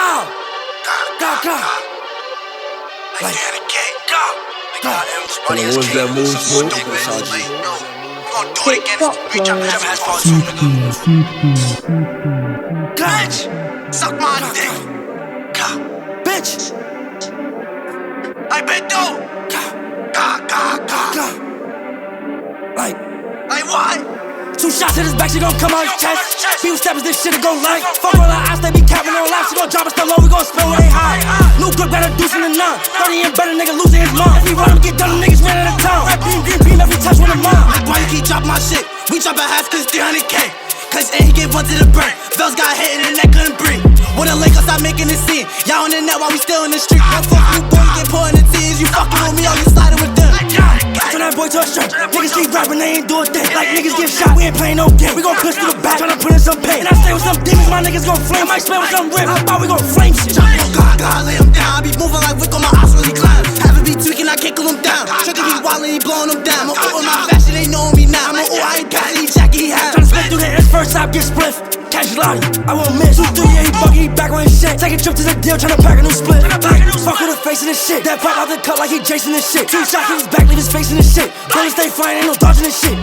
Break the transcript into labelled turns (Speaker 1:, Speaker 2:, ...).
Speaker 1: Go! Go! Like, go!
Speaker 2: What was that move, Smoke?
Speaker 1: Bitch! Suck my dick! Bitch! I bet though! Like what? 2 shots in his back, she gon' come out his chest. Few steppers, this shit'll go like. Fuck all our eyes, they be capping on life. She gon' drop us the low, we gon' spill where they high. New grip, got a deuce in the none. 30 and better, nigga losing his mind. If we run him, get done, niggas ran out of town. Rap beam, every touch with a mom.
Speaker 3: Like, why you keep dropping my shit? We drop a half, cause 300K. Cause he get one to the brain. Bells got hit in the neck, couldn't breathe. With a Lakers, stop making it scene. Y'all on the net while we still in the street. That fuck you boy, get put in the tears. You fucking with me, or you sliding with them.
Speaker 1: Turn that boy to a strength. Niggas keep rapping, they ain't doing things. Like niggas get shot, we ain't playing no game. We gon' push to the back, tryna put in some pain. And I stay with some demons, my niggas gon' flame. I might spell with some rip, I thought we gon' flame shit.
Speaker 3: God, lay him down. I be moving like Wick on my ops really climb. Have it be tweaking, I can't cool him down. Tricky, he wildin', he blowing him down. I'm on my fashion, they know me now. I'm on I ain't passing, he jacket, he have.
Speaker 1: Tryna split through the ends, first stop, get split. Catch lottie, I won't miss. 2, 3, yeah, he bucky, he back on his shit. Take a trip to the deal, tryna pack a new split. Fuck with the face of this shit. That pop out the cut like he Jason this shit. 2 shots in his back, leave his face in this shit. Bullets stay flying, ain't no dodging this shit.